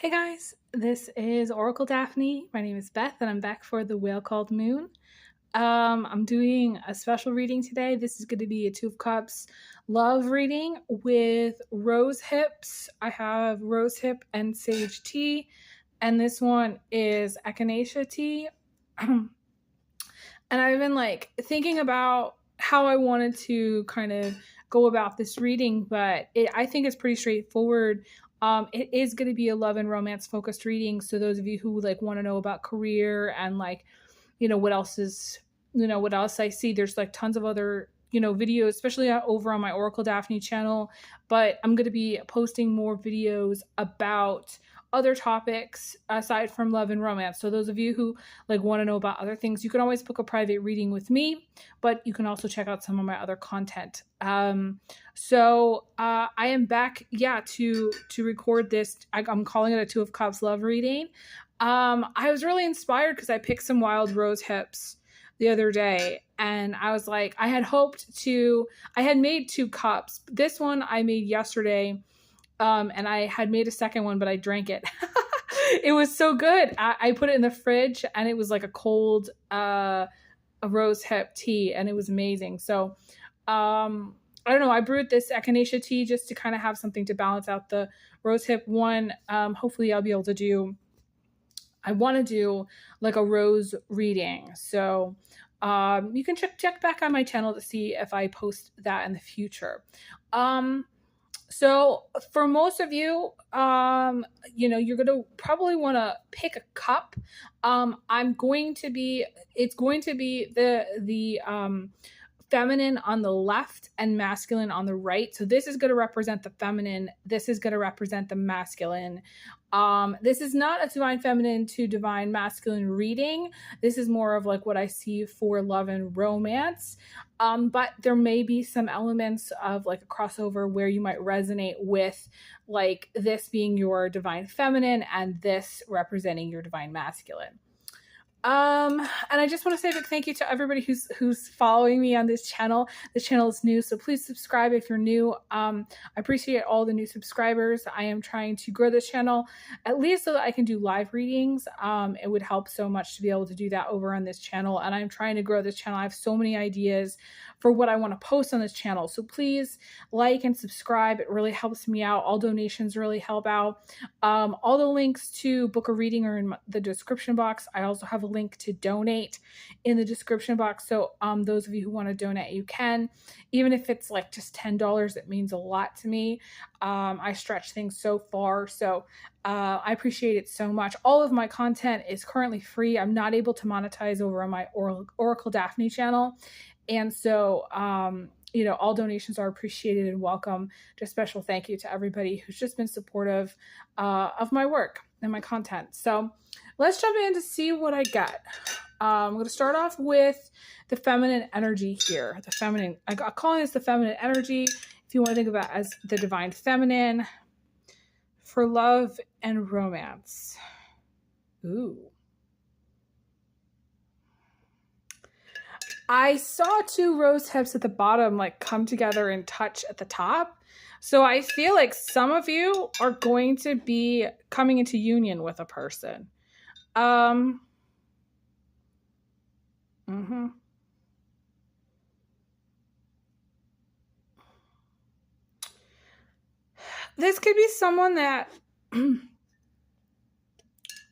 Hey guys, this is Oracle Daphne. My name is Beth and I'm back for the Whale Called Moon. I'm doing a special reading today. This is going to be a Two of Cups love reading with rose hips. I have rosehip and sage tea, and this one is echinacea tea. And I've been thinking about how I wanted to kind of go about this reading, but I think it's pretty straightforward. It is going to be a love and romance focused reading. So those of you who want to know about career and what else is, what else I see, there's tons of other, videos, especially over on my Oracle Daphne channel. But I'm going to be posting more videos about other topics aside from love and romance. So those of you who want to know about other things, you can always book a private reading with me, but you can also check out some of my other content. So I am back, to record this. I'm calling it a Two of Cups love reading. I was really inspired because I picked some wild rose hips the other day, and I was like, I had made 2 cups. This one I made yesterday. And I had made a second one, but I drank it. It was so good. I put it in the fridge, and it was like a cold a rose hip tea, and it was amazing. So I don't know. I brewed this echinacea tea just to kind of have something to balance out the rose hip one. Hopefully I'll be able to do, I want to do a rose reading. So you can check back on my channel to see if I post that in the future. So for most of you, you're going to probably want to pick a cup. It's going to be the feminine on the left and masculine on the right. So this is going to represent the feminine. This is going to represent the masculine. This is not a divine feminine to divine masculine reading. This is more of what I see for love and romance. But there may be some elements of a crossover where you might resonate with this being your divine feminine and this representing your divine masculine. And I just want to say a big thank you to everybody who's following me on this channel. This channel is new, so please subscribe if you're new. I appreciate all the new subscribers. I am trying to grow this channel, at least so that I can do live readings. It would help so much to be able to do that over on this channel. And I'm trying to grow this channel. I have so many ideas for what I want to post on this channel. So please like and subscribe. It really helps me out. All donations really help out. All the links to book a reading are in the description box. I also have a link to donate in the description box. So those of you who want to donate, you can. Even if it's just $10, it means a lot to me. I stretch things so far. So I appreciate it so much. All of my content is currently free. I'm not able to monetize over on my Oracle Daphne channel. And so, all donations are appreciated and welcome. Just special thank you to everybody who's just been supportive of my work and my content. So let's jump in to see what I got. I'm going to start off with the feminine energy here. The feminine, I'm calling this the feminine energy. If you want to think about it as the divine feminine for love and romance. Ooh. I saw 2 rose hips at the bottom come together and touch at the top. So I feel like some of you are going to be coming into union with a person. This could be someone that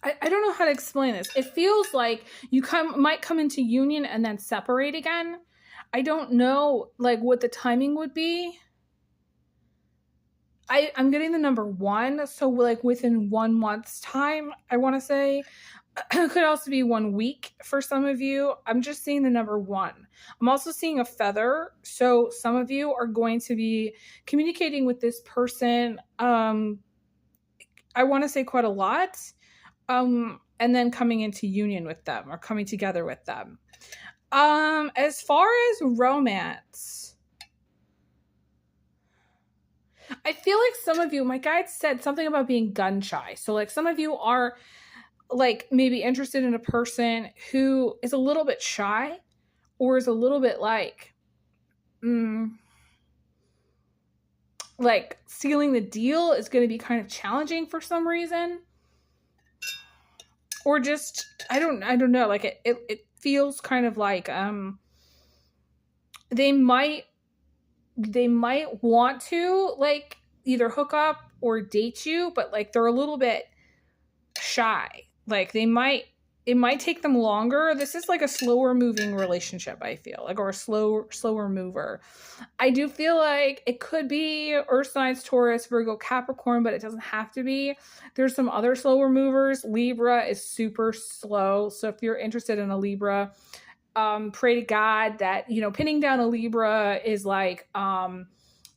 I don't know how to explain this. It feels like you might come into union and then separate again. I don't know what the timing would be. I'm getting the number 1. So within 1 month's time, I want to say. It could also be 1 week for some of you. I'm just seeing the number 1. I'm also seeing a feather. So some of you are going to be communicating with this person. I want to say quite a lot. And then coming into union with them or coming together with them. As far as romance, I feel like some of you, my guide said something about being gun shy. So some of you are maybe interested in a person who is a little bit shy or is a little bit sealing the deal is going to be kind of challenging for some reason. or just, I don't know, like it feels kind of like they might want to like either hook up or date you, but like they're a little bit shy. Like it might take them longer. This is like a slower moving relationship, I feel like, or a slower mover. I do feel like it could be Earth signs, Taurus, Virgo, Capricorn, but it doesn't have to be. There's some other slower movers. Libra is super slow. So if you're interested in a Libra, pray to God that, pinning down a Libra is like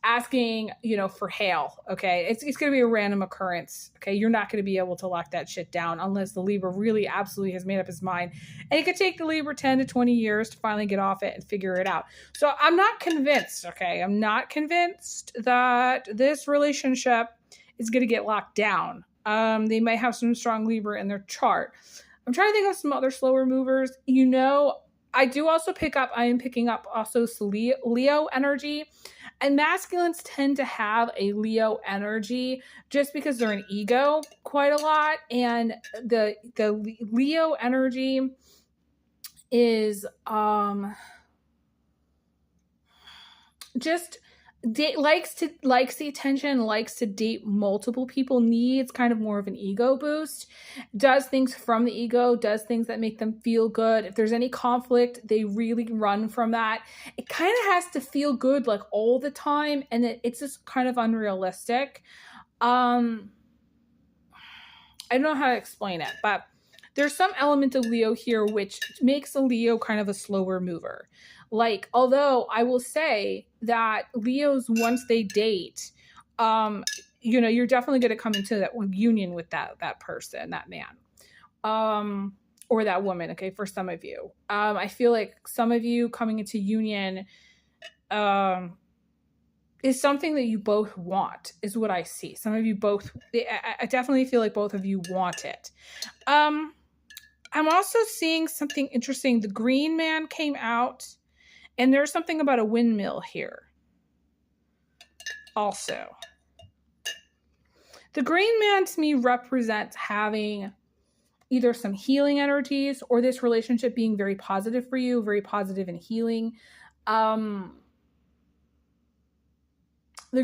asking, for hail. Okay. It's going to be a random occurrence. Okay. You're not going to be able to lock that shit down unless the Libra really absolutely has made up his mind. And it could take the Libra 10 to 20 years to finally get off it and figure it out. So I'm not convinced. Okay. I'm not convinced that this relationship is going to get locked down. They might have some strong Libra in their chart. I'm trying to think of some other slower movers. I do also I am picking up also Leo energy. And masculines tend to have a Leo energy just because they're an ego quite a lot. And the Leo energy is just likes the attention, likes to date multiple people, needs kind of more of an ego boost, does things from the ego, does things that make them feel good. If there's any conflict, they really run from that. It kind of has to feel good like all the time, and it's just kind of unrealistic. I don't know how to explain it, but there's some element of Leo here which makes a Leo kind of a slower mover. Like, although I will say that Leos, once they date, you're definitely going to come into that union with that person, that man, or that woman. Okay. For some of you, I feel like some of you coming into union, is something that you both want, is what I see. Some of you both, I definitely feel like both of you want it. I'm also seeing something interesting. The green man came out. And there's something about a windmill here also. The green man to me represents having either some healing energies or this relationship being very positive for you, very positive and healing. The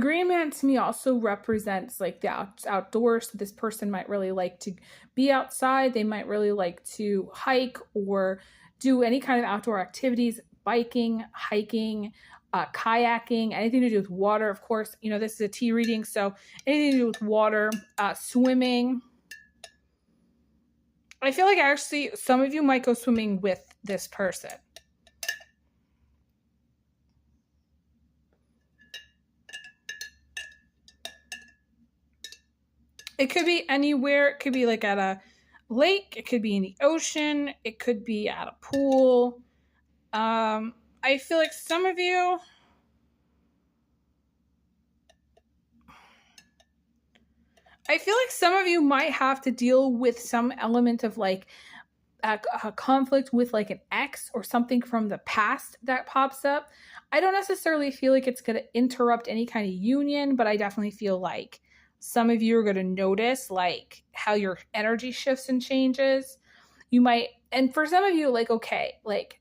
green man to me also represents like the outdoors. So this person might really like to be outside. They might really like to hike or do any kind of outdoor activities. Biking, hiking, kayaking, anything to do with water. Of course, this is a tea reading, so anything to do with water, swimming. I feel like actually some of you might go swimming with this person. It could be anywhere. It could be like at a lake. It could be in the ocean. It could be at a pool. I feel like some of you might have to deal with some element of like a conflict with like an ex or something from the past that pops up. I don't necessarily feel like it's going to interrupt any kind of union, but I definitely feel like some of you are going to notice like how your energy shifts and changes. You might, and for some of you, like, okay, like,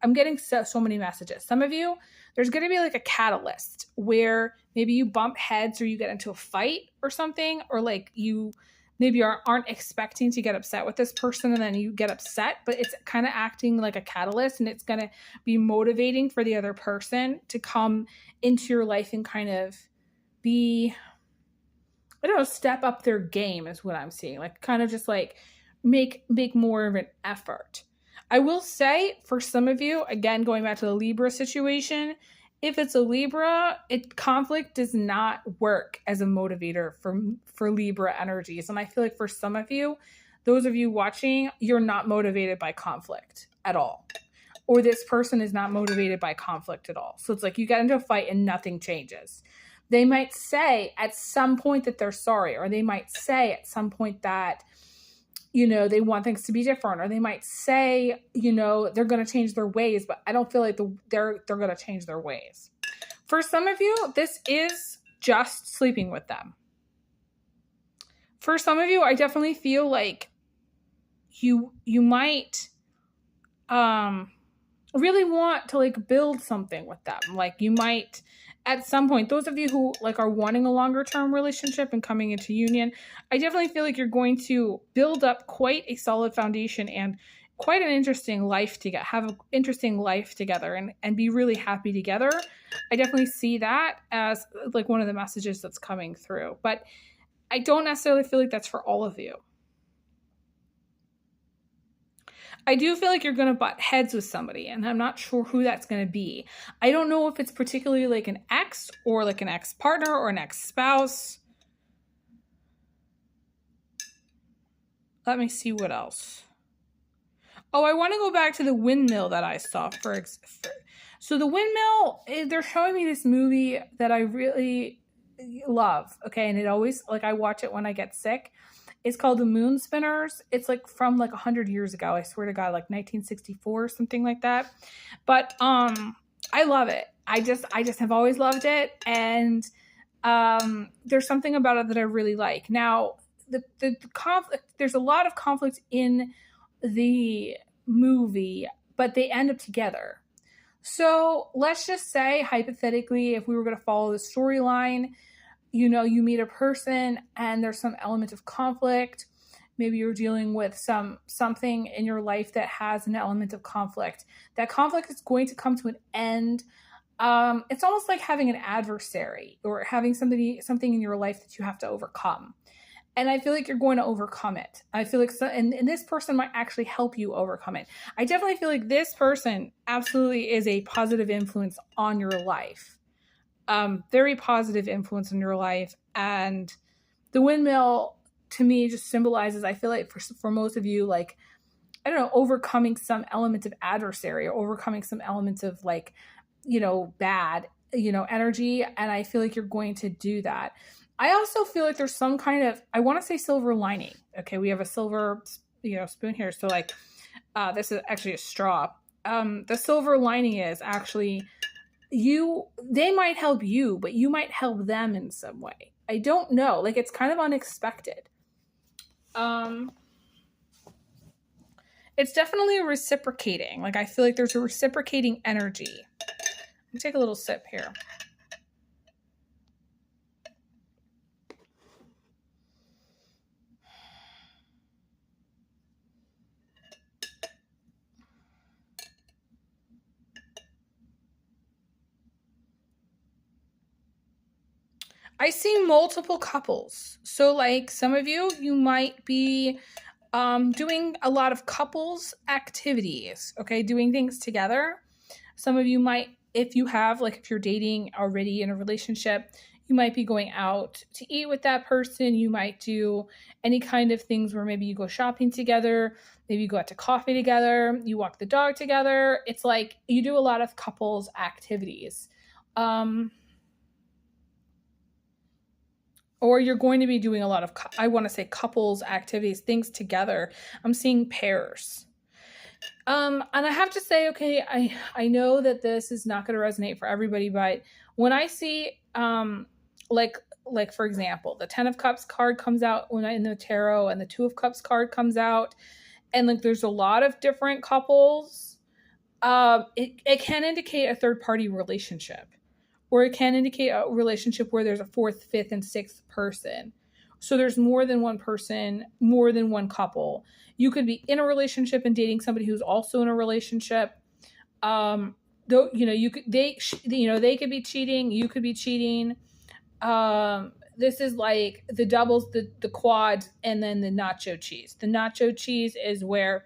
I'm getting so many messages. Some of you, there's going to be like a catalyst where maybe you bump heads or you get into a fight or something, or like you maybe aren't expecting to get upset with this person and then you get upset, but it's kind of acting like a catalyst and it's going to be motivating for the other person to come into your life and kind of be, I don't know, step up their game is what I'm seeing. Like kind of just like make more of an effort. I will say for some of you, again, going back to the Libra situation, if it's a Libra, conflict does not work as a motivator for Libra energies. And I feel like for some of you, those of you watching, you're not motivated by conflict at all. Or this person is not motivated by conflict at all. So it's like you get into a fight and nothing changes. They might say at some point that they're sorry, or they might say at some point that they want things to be different, or they might say, they're going to change their ways, but I don't feel like they're going to change their ways. For some of you, this is just sleeping with them. For some of you, I definitely feel like you might really want to like build something with them. Like you might at some point, those of you who like are wanting a longer term relationship and coming into union, I definitely feel like you're going to build up quite a solid foundation and quite an interesting life together, have an interesting life together and be really happy together. I definitely see that as like one of the messages that's coming through, but I don't necessarily feel like that's for all of you. I do feel like you're going to butt heads with somebody, and I'm not sure who that's going to be. I don't know if it's particularly like an ex or like an ex-partner or an ex-spouse. Let me see what else. Oh, I want to go back to the windmill that I saw. So the windmill, they're showing me this movie that I really love. Okay, and it always, like I watch it when I get sick. It's called The Moon Spinners. It's like from like 100 years ago. I swear to God, like 1964 or something like that. But I love it. I just have always loved it. And there's something about it that I really like. Now, the conflict, there's a lot of conflict in the movie, but they end up together. So let's just say, hypothetically, if we were going to follow the storyline, you know, you meet a person and there's some element of conflict. Maybe you're dealing with something in your life that has an element of conflict. That conflict is going to come to an end. It's almost like having an adversary or having something in your life that you have to overcome. And I feel like you're going to overcome it. I feel like, and this person might actually help you overcome it. I definitely feel like this person absolutely is a positive influence on your life. Very positive influence in your life. And the windmill to me just symbolizes, I feel like for most of you, like, I don't know, overcoming some element of adversary or overcoming some elements of like, you know, bad, you know, energy. And I feel like you're going to do that. I also feel like there's some kind of, I want to say silver lining. Okay. We have a silver, you know, spoon here. So like, this is actually a straw. The silver lining is actually they might help you, but you might help them in some way. I don't know. Like it's kind of unexpected. It's definitely reciprocating. Like I feel like there's a reciprocating energy. Let me take a little sip here. I see multiple couples. So like some of you might be doing a lot of couples activities, okay? Doing things together. Some of you might, if you're dating already in a relationship, you might be going out to eat with that person. You might do any kind of things where maybe you go shopping together. Maybe you go out to coffee together. You walk the dog together. It's like you do a lot of couples activities. Or you're going to be doing a lot of, I want to say couples activities, things together. I'm seeing pairs. And I have to say, okay, I know that this is not going to resonate for everybody, but when I see, like for example, the 10 of Cups card comes out when in the tarot and the 2 of Cups card comes out, and like there's a lot of different couples, it can indicate a third party relationship. Or it can indicate a relationship where there's a 4th, 5th, and 6th person. So there's more than one person, more than one couple. You could be in a relationship and dating somebody who's also in a relationship. Though they could be cheating. You could be cheating. This is like the doubles, the quads, and then the nacho cheese. The nacho cheese is where,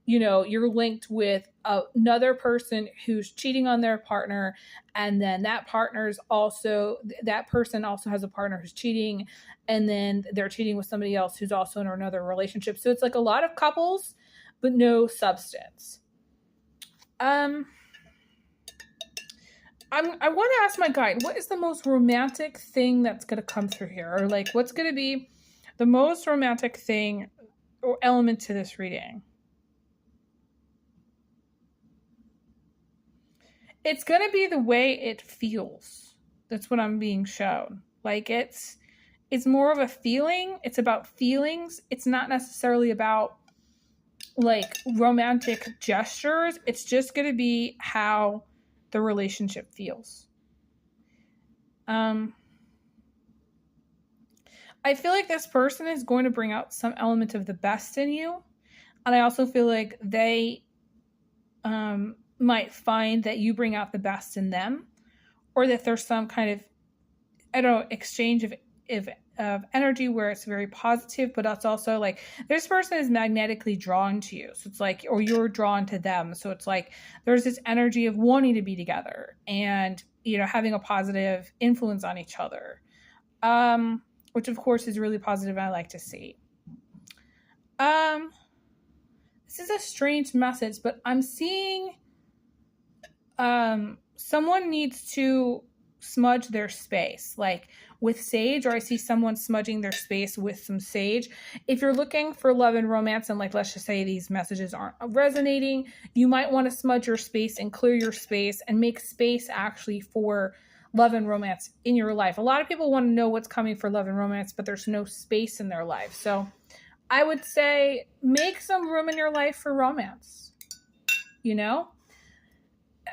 you know, you're linked with another person who's cheating on their partner, and then that person also has a partner who's cheating, and then they're cheating with somebody else who's also in another relationship. So it's like a lot of couples, but no substance. I want to ask my guide, what is the most romantic thing that's going to come through here? Or like, what's going to be the most romantic thing or element to this reading? It's going to be the way it feels. That's what I'm being shown. Like it's more of a feeling. It's about feelings. It's not necessarily about like romantic gestures. It's just going to be how the relationship feels. I feel like this person is going to bring out some element of the best in you. And I also feel like they might find that you bring out the best in them, or that there's some kind of, I don't know, exchange of energy where it's very positive, but it's also like this person is magnetically drawn to you. So it's like, or you're drawn to them. So it's like there's this energy of wanting to be together and, you know, having a positive influence on each other. Which of course is really positive and I like to see. This is a strange message, but I'm seeing someone needs to smudge their space, like with sage, or I see someone smudging their space with some sage. If you're looking for love and romance, and like, let's just say these messages aren't resonating, you might want to smudge your space and clear your space and make space actually for love and romance in your life. A lot of people want to know what's coming for love and romance, but there's no space in their life. So I would say make some room in your life for romance. You know,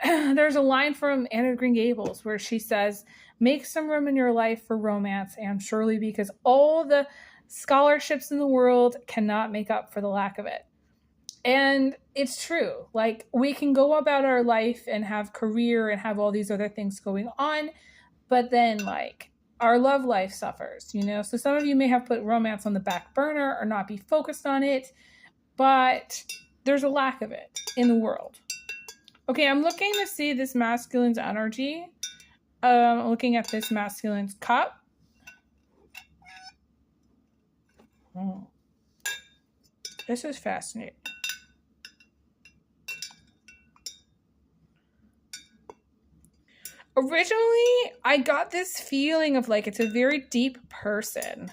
there's a line from Anne of Green Gables where she says, make some room in your life for romance, and surely, because all the scholarships in the world cannot make up for the lack of it. And it's true. Like, we can go about our life and have career and have all these other things going on, but then like our love life suffers, you know? So some of you may have put romance on the back burner or not be focused on it, but there's a lack of it in the world. Okay, I'm looking to see this masculine's energy. Looking at this masculine's cup. Oh. This is fascinating. Originally, I got this feeling of like it's a very deep person.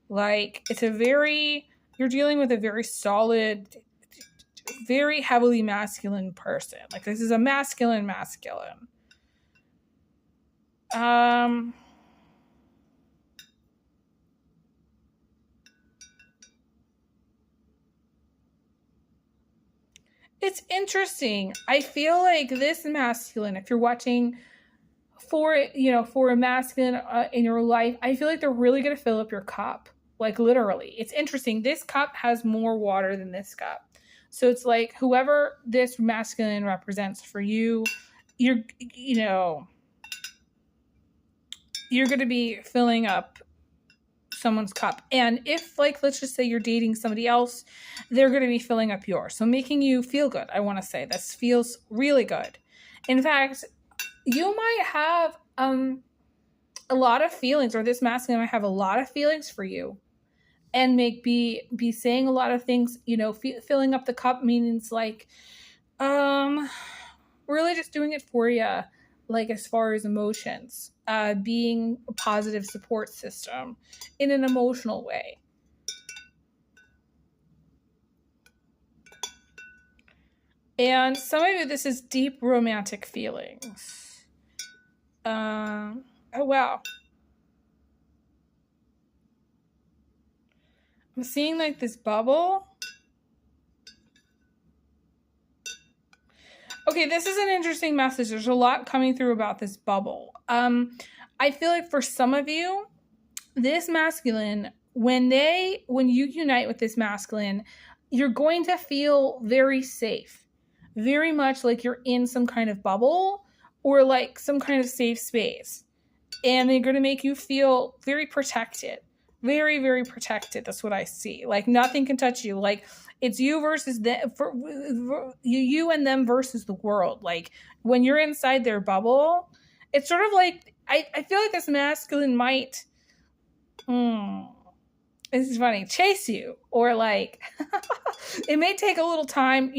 Like it's a very, you're dealing with a very solid, very heavily masculine person. Like this is a masculine. It's interesting. I feel like this masculine, if you're watching for a masculine in your life, I feel like they're really going to fill up your cup. Like literally. It's interesting. This cup has more water than this cup. So it's like whoever this masculine represents for you, you're going to be filling up someone's cup. And if, like, let's just say you're dating somebody else, they're going to be filling up yours. So making you feel good, I want to say. This feels really good. In fact, you might have a lot of feelings, or this masculine might have a lot of feelings for you. And be saying a lot of things, filling up the cup means like, really just doing it for you, like as far as emotions, being a positive support system in an emotional way. And some of you, this is deep romantic feelings. Oh, wow. I'm seeing like this bubble. Okay, this is an interesting message. There's a lot coming through about this bubble. I feel like for some of you, this masculine, when you unite with this masculine, you're going to feel very safe. Very much like you're in some kind of bubble or like some kind of safe space. And they're going to make you feel very protected. Very, very protected. That's what I see. Like nothing can touch you. Like it's you versus them, you and them versus the world. Like when you're inside their bubble, it's sort of like, I feel like this masculine might, this is funny, chase you, or like, it may take a little time,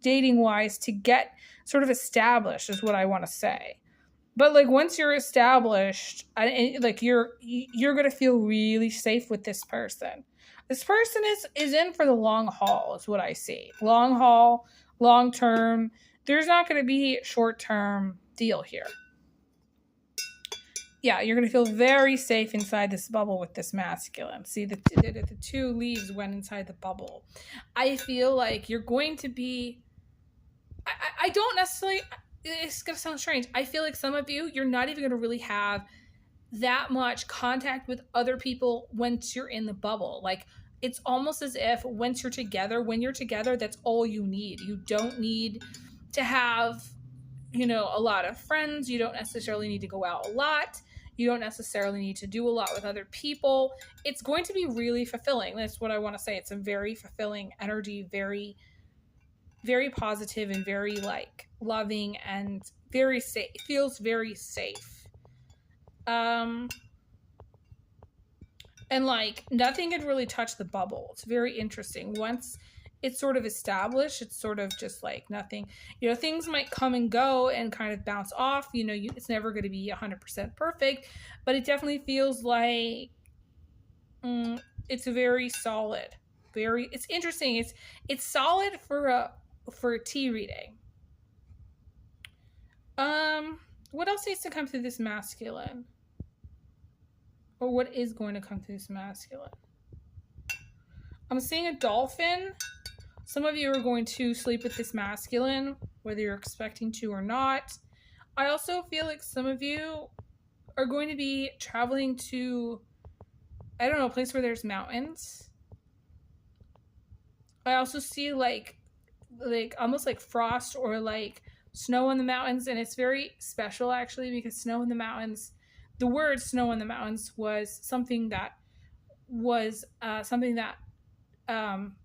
dating wise to get sort of established is what I want to say. But like once you're established, like you're going to feel really safe with this person. This person is in for the long haul is what I see. Long haul, long term. There's not going to be short term deal here. yeah, you're going to feel very safe inside this bubble with this masculine. See, the two leaves went inside the bubble. I feel like you're going to be, I don't necessarily, it's going to sound strange. I feel like some of you, you're not even going to really have that much contact with other people once you're in the bubble. Like, it's almost as if when you're together, that's all you need. You don't need to have, a lot of friends. You don't necessarily need to go out a lot. You don't necessarily need to do a lot with other people. It's going to be really fulfilling. That's what I want to say. It's a very fulfilling energy, very, very positive and very like loving and very safe. It feels very safe. And like nothing could really touch the bubble. It's very interesting. Once it's sort of established, it's sort of just like nothing. Things might come and go and kind of bounce off. It's never going to be 100% perfect, but it definitely feels like it's very solid. It's interesting. It's solid for a tea reading. What else needs to come through this masculine? Or what is going to come through this masculine? I'm seeing a dolphin. Some of you are going to sleep with this masculine, whether you're expecting to or not. I also feel like some of you are going to be traveling to, I don't know, a place where there's mountains. I also see like almost like frost or like snow in the mountains, and it's very special actually, because snow in the mountains, the word snow in the mountains was something that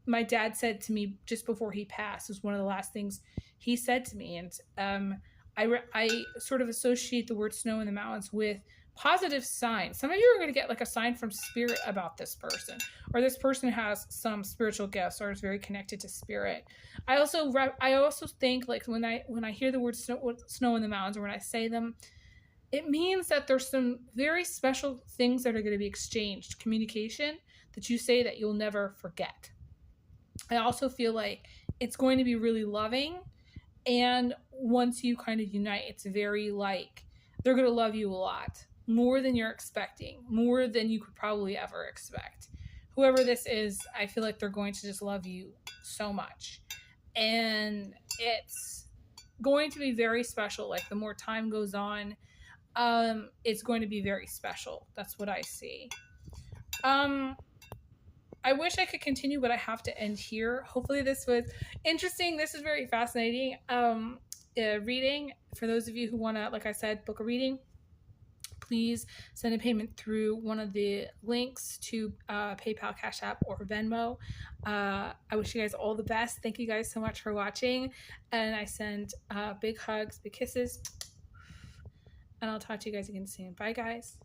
my dad said to me just before he passed. It was one of the last things he said to me. And I sort of associate the word snow in the mountains with positive signs. Some of you are going to get like a sign from spirit about this person, or this person has some spiritual gifts or is very connected to spirit. I also think like when I hear the word snow in the mountains, or when I say them, it means that there's some very special things that are going to be exchanged, communication that you say that you'll never forget. I also feel like it's going to be really loving. And once you kind of unite, it's very like they're going to love you a lot, more than you're expecting, more than you could probably ever expect. Whoever this is, I feel like they're going to just love you so much. And it's going to be very special. Like the more time goes on, it's going to be very special. That's what I see. I wish I could continue, but I have to end here. Hopefully this was interesting. This is very fascinating. Reading. For those of you who want to, like I said, book a reading, please send a payment through one of the links to PayPal, Cash App, or Venmo. I wish you guys all the best. Thank you guys so much for watching. And I send big hugs, big kisses. And I'll talk to you guys again soon. Bye, guys.